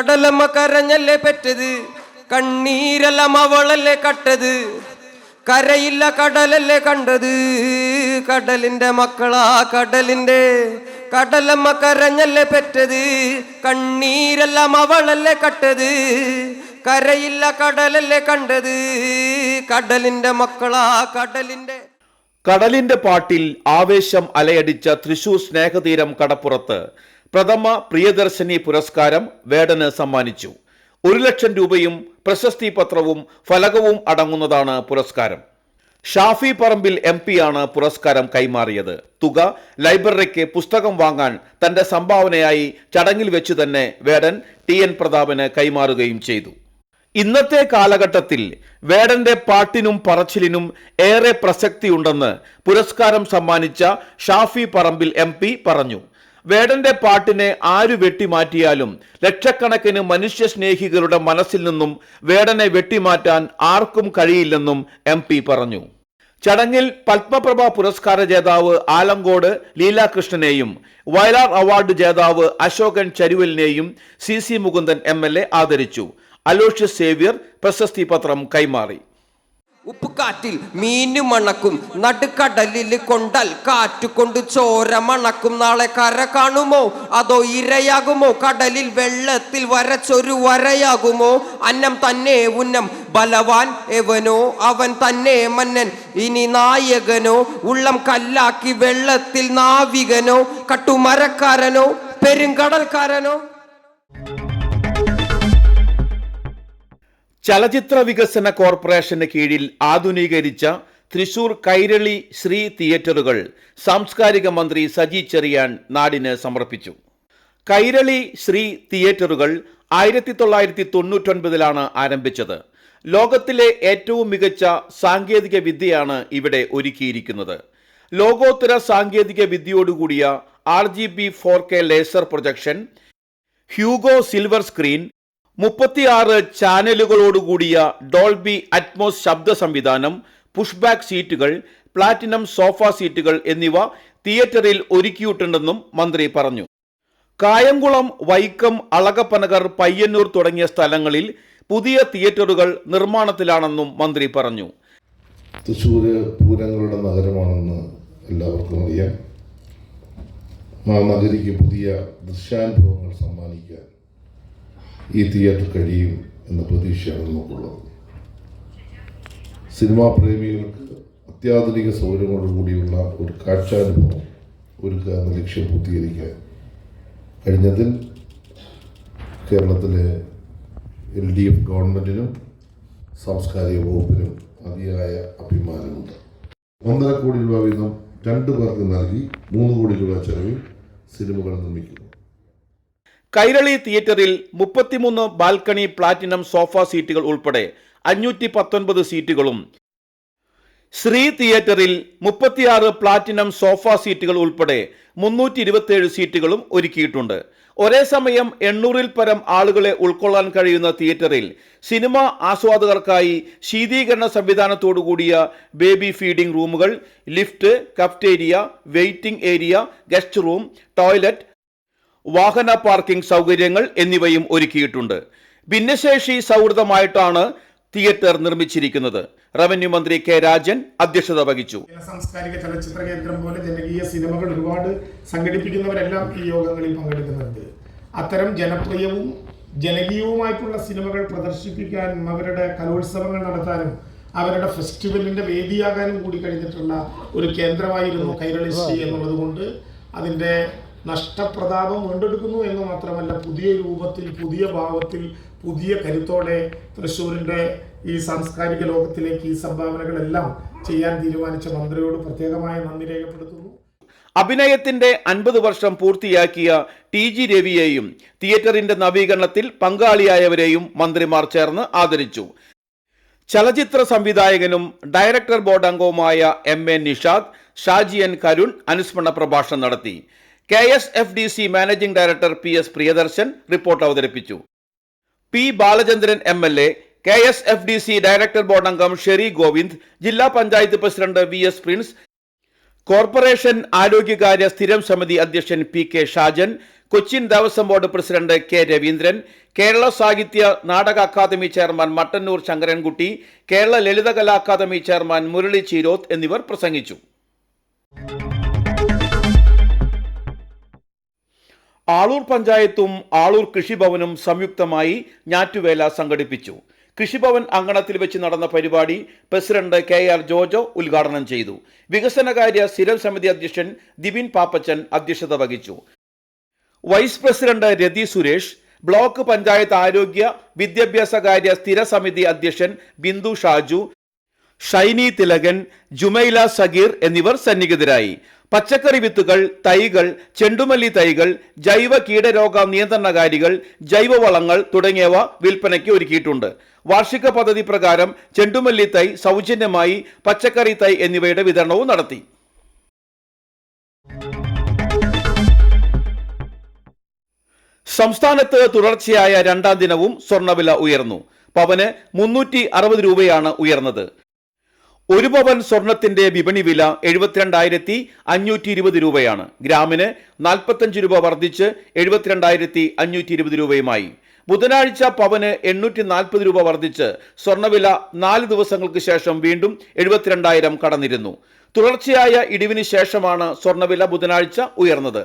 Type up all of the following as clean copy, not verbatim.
കടലമ്മ കരഞ്ഞല്ലേ പെറ്റത്, കണ്ണീരെല്ലാം അവളല്ലേ കട്ടത്. കരയില്ല കടലല്ലേ കണ്ടത്, കടലിന്റെ മക്കളാ കടലിന്റെ. കടലമ്മ കരഞ്ഞല്ലേ പെറ്റത്, കണ്ണീരെല്ലാം അവളല്ലേ കട്ടത്. കരയില്ല കടലല്ലേ കണ്ടത്, കടലിന്റെ മക്കളാ കടലിന്റെ. കടലിന്റെ പാട്ടിൽ ആവേശം അലയടിച്ച തൃശൂർ സ്നേഹതീരം കടപ്പുറത്ത് പ്രഥമ പ്രിയദർശിനി പുരസ്കാരം വേടന് സമ്മാനിച്ചു. 1,00,000 രൂപയും പ്രശസ്തി പത്രവും ഫലകവും അടങ്ങുന്നതാണ് പുരസ്കാരം. ഷാഫി പറമ്പിൽ MP ആണ് പുരസ്കാരം കൈമാറിയത്. തുക ലൈബ്രറിക്ക് പുസ്തകം വാങ്ങാൻ തന്റെ സംഭാവനയായി ചടങ്ങിൽ വെച്ച് തന്നെ വേടൻ TN പ്രതാപന് കൈമാറുകയും ചെയ്തു. ഇന്നത്തെ കാലഘട്ടത്തിൽ വേടന്റെ പാട്ടിനും പറച്ചിലിനും ഏറെ പ്രസക്തിയുണ്ടെന്ന് പുരസ്കാരം സമ്മാനിച്ച ഷാഫി പറമ്പിൽ MP പറഞ്ഞു. വേടന്റെ പാട്ടിനെ ആരു വെട്ടിമാറ്റിയാലും ലക്ഷക്കണക്കിന് മനുഷ്യസ്നേഹികളുടെ മനസ്സിൽ നിന്നും വേടനെ വെട്ടിമാറ്റാൻ ആർക്കും കഴിയില്ലെന്നും MP പറഞ്ഞു. ചടങ്ങിൽ പത്മപ്രഭ പുരസ്കാര ജേതാവ് ആലങ്കോട് ലീലാകൃഷ്ണനെയും വയലാർ അവാർഡ് ജേതാവ് അശോകൻ ചരുവലിനെയും CC മുകുന്ദൻ MLA ആദരിച്ചു. അലോഷ്യസ് സേവ്യർ പ്രശസ്തി പത്രം കൈമാറി. ഉപ്പുകാറ്റിൽ മീന് മണക്കും, നടുക്കടലിൽ കൊണ്ടാൽ കാറ്റുകൊണ്ട് ചോര മണക്കും. നാളെ കര കാണുമോ അതോ ഇരയാകുമോ, കടലിൽ വെള്ളത്തിൽ വരച്ചൊരു വരയാകുമോ. അന്നം തന്നെ ഉന്നം, ബലവാൻ എവനോ അവൻ തന്നെ മന്നൻ. ഇനി നായകനോ ഉള്ളം കല്ലാക്കി വെള്ളത്തിൽ നാവികനോ, കട്ടുമരക്കാരനോ പെരുങ്കടൽക്കാരനോ. ചലച്ചിത്ര വികസന കോർപ്പറേഷന് കീഴിൽ ആധുനീകരിച്ച തൃശൂർ കൈരളി ശ്രീ തിയേറ്ററുകൾ സാംസ്കാരിക മന്ത്രി സജി ചെറിയാൻ നാടിന് സമർപ്പിച്ചു. കൈരളി ശ്രീ തിയേറ്ററുകൾ 1999 ആരംഭിച്ചത്. ലോകത്തിലെ ഏറ്റവും മികച്ച സാങ്കേതിക വിദ്യയാണ് ഇവിടെ ഒരുക്കിയിരിക്കുന്നത്. ലോകോത്തര സാങ്കേതിക വിദ്യയോടുകൂടിയ RGB 4K ലേസർ പ്രൊജക്ഷൻ, ഹ്യൂഗോ സിൽവർ സ്ക്രീൻ, 36 ചാനലുകളോടുകൂടിയ ഡോൾബി അറ്റ്മോസ് ശബ്ദ സംവിധാനം, പുഷ്ബാക്ക് സീറ്റുകൾ, പ്ലാറ്റിനം സോഫ സീറ്റുകൾ എന്നിവ തിയേറ്ററിൽ ഒരുക്കിയിട്ടുണ്ടെന്നും മന്ത്രി പറഞ്ഞു. കായംകുളം, വൈക്കം, അളകപ്പനഗർ, പയ്യന്നൂർ തുടങ്ങിയ സ്ഥലങ്ങളിൽ പുതിയ തിയേറ്ററുകൾ നിർമ്മാണത്തിലാണെന്നും മന്ത്രി പറഞ്ഞു. തൃശ്ശൂർ പൂരങ്ങളുടെ നഗരമാണെന്ന് എല്ലാവർക്കും അറിയാം. ആ നഗരിക്ക് പുതിയ ദൃശ്യാനുഭവങ്ങൾ സമ്മാനിക്കാൻ ഈ തിയേറ്റർ കഴിയും എന്ന പ്രതീക്ഷയാണ് നമുക്കുള്ളത്. സിനിമാ പ്രേമികൾക്ക് അത്യാധുനിക സൗകര്യങ്ങളോടുകൂടിയുള്ള ഒരു കാഴ്ചാനുഭവം ഒരുക്കുക എന്ന ലക്ഷ്യം പൂർത്തീകരിക്കാൻ കഴിഞ്ഞതിൽ കേരളത്തിലെ LDF ഗവൺമെൻറ്റിനും സാംസ്കാരിക വകുപ്പിനും അതിയായ അഭിമാനമുണ്ട്. 1.5 കോടി രൂപ വീതം 2 പേർക്ക് നൽകി 3 കോടി രൂപ ചെലവിൽ സിനിമകൾ നിർമ്മിക്കുന്നു. കൈരളി തിയേറ്ററിൽ 33 ബാൽക്കണി പ്ലാറ്റിനം സോഫ സീറ്റുകൾ ഉൾപ്പെടെ 519 സീറ്റുകളും, ശ്രീ തിയേറ്ററിൽ 36 പ്ലാറ്റിനം സോഫ സീറ്റുകൾ ഉൾപ്പെടെ 327 സീറ്റുകളും ഒരുക്കിയിട്ടുണ്ട്. ഒരേ സമയം 800-ൽ പരം ആളുകളെ ഉൾക്കൊള്ളാൻ കഴിയുന്ന തിയേറ്ററിൽ സിനിമ ആസ്വാദകർക്കായി ശീതീകരണ സംവിധാനത്തോടുകൂടിയ ബേബി ഫീഡിംഗ് റൂമുകൾ, lift, cafeteria, waiting area, guest room, toilet, വാഹന പാർക്കിംഗ് സൗകര്യങ്ങൾ എന്നിവയും ഒരുക്കിയിട്ടുണ്ട്. ഭിന്നശേഷി സൗഹൃദമായിട്ടാണ് തിയേറ്റർ നിർമ്മിച്ചിരിക്കുന്നത്. റവന്യൂ മന്ത്രി K. രാജൻ അധ്യക്ഷത വഹിച്ചു. സാംസ്കാരിക ചലച്ചിത്ര കേന്ദ്രം പോലെ ജനകീയ സിനിമകൾ ഒരുപാട് സംഘടിപ്പിക്കുന്നവരെല്ലാം ഈ യോഗങ്ങളിൽ പങ്കെടുക്കുന്നുണ്ട്. അത്തരം ജനപ്രിയവും ജനകീയവുമായിട്ടുള്ള സിനിമകൾ പ്രദർശിപ്പിക്കാനും അവരുടെ കലോത്സവങ്ങൾ നടത്താനും അവരുടെ ഫെസ്റ്റിവലിന്റെ വേദിയാകാനും കൂടി കഴിഞ്ഞിട്ടുള്ള ഒരു കേന്ദ്രമായിരുന്നു കൈരളി ശ്രീ എന്നുള്ളത് കൊണ്ട് അതിൻ്റെ നഷ്ടപ്രതാപം വീണ്ടെടുക്കുന്നു എന്ന് മാത്രമല്ല, പുതിയ രൂപത്തിൽ, പുതിയ ഭാവത്തിൽ, പുതിയ കരുത്തോടെ തൃശ്ശൂരിൻ്റെ ഈ സാംസ്കാരിക ലോകത്തിലേക്ക് ഈ സംഭാവനകളെല്ലാം ചെയ്യാൻ തീരുമാനിച്ച മന്ത്രിയോട് പ്രത്യേകമായ നന്ദി രേഖപ്പെടുത്തുന്നു. അഭിനയത്തിന്റെ 50 വർഷം പൂർത്തിയാക്കിയ TG രവിയെയും തിയേറ്ററിന്റെ നവീകരണത്തിൽ പങ്കാളിയായവരെയും മന്ത്രിമാർ ചേർന്ന് ആദരിച്ചു. ചലച്ചിത്ര സംവിധായകനും ഡയറക്ടർ ബോർഡ് അംഗവുമായ MA നിഷാദ്, ഷാജി N. കരുൺ അനുസ്മരണ പ്രഭാഷണം നടത്തി. KSFDC managing director PS Priyadarshan report അവതരിപ്പിച്ചു. P. Balachandran MLA, KSFDC director board അംഗം ഷെറി ഗോവിന്ദ്, ജില്ലാ panchayat president VS Prince, corporation ആരോഗ്യകാര്യ സ്ഥിരം സമിതി അധ്യക്ഷൻ PK Shajan, Cochin Devaswom board president K Raveendran, Kerala Sahitya Nataka academy chairman Mattannur Sankarankutty, Kerala Lalithakala academy chairman Murali Cheeroth എന്നിവർ പ്രസംഗിച്ചു. ആളൂർ പഞ്ചായത്തും ആളൂർ കൃഷിഭവനും സംയുക്തമായി ഞാറ്റുവേല സംഘടിപ്പിച്ചു. കൃഷിഭവൻ അങ്കണത്തിൽ വെച്ച് നടന്ന പരിപാടി പ്രസിഡന്റ് KR ജോജോ ഉദ്ഘാടനം ചെയ്തു. വികസനകാര്യ സ്ഥിരം സമിതി അധ്യക്ഷൻ ദിബിൻ പാപ്പച്ചൻ അധ്യക്ഷത വഹിച്ചു. വൈസ് പ്രസിഡന്റ് രതി സുരേഷ്, ബ്ലോക്ക് പഞ്ചായത്ത് ആരോഗ്യ വിദ്യാഭ്യാസകാര്യ സ്ഥിര സമിതി അധ്യക്ഷൻ ബിന്ദു ഷാജു, ഷൈനി തിലകൻ, ജുമൈല സഗീർ എന്നിവർ സന്നിഹിതരായി. പച്ചക്കറി വിത്തുകൾ, തൈകൾ, ചെണ്ടുമല്ലി തൈകൾ, ജൈവ കീടരോഗ നിയന്ത്രണകാരികൾ, ജൈവവളങ്ങൾ തുടങ്ങിയവ വിൽപ്പനയ്ക്ക് ഒരുക്കിയിട്ടുണ്ട്. വാർഷിക പദ്ധതി പ്രകാരം ചെണ്ടുമല്ലി തൈ സൗജന്യമായി, പച്ചക്കറി തൈ എന്നിവയുടെ വിതരണവും നടത്തി. സംസ്ഥാനത്ത് തുടർച്ചയായ രണ്ടാം ദിനവും സ്വർണ്ണവില ഉയർന്നു. പവന് 360 രൂപയാണ് ഉയർന്നത്. ഒരു പവൻ സ്വർണത്തിന്റെ വിപണി വില 72,520 രൂപയാണ്. ഗ്രാമിന് 45 രൂപ വർദ്ധിച്ച് 72,520 രൂപയുമായി. ബുധനാഴ്ച പവന് 840 രൂപ വർദ്ധിച്ച് സ്വർണ്ണവില 4 ദിവസങ്ങൾക്ക് ശേഷം വീണ്ടും 72,000 കടന്നിരുന്നു. തുടർച്ചയായ ഇടിവിന് ശേഷമാണ് സ്വർണ്ണവില ബുധനാഴ്ച ഉയർന്നത്.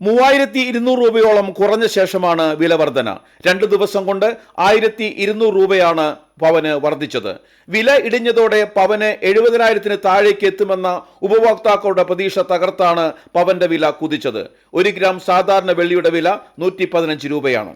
3,200 രൂപയോളം കുറഞ്ഞ ശേഷമാണ് വില വർധന. 2 ദിവസം കൊണ്ട് 1,200 രൂപയാണ് പവന് വർദ്ധിച്ചത്. വില ഇടിഞ്ഞതോടെ പവന് 70,000 താഴേക്ക് എത്തുമെന്ന ഉപഭോക്താക്കളുടെ പ്രതീക്ഷ തകർത്താണ് പവന്റെ വില കുതിച്ചത്. 1 ഗ്രാം സാധാരണ വെള്ളിയുടെ വില 115 രൂപയാണ്.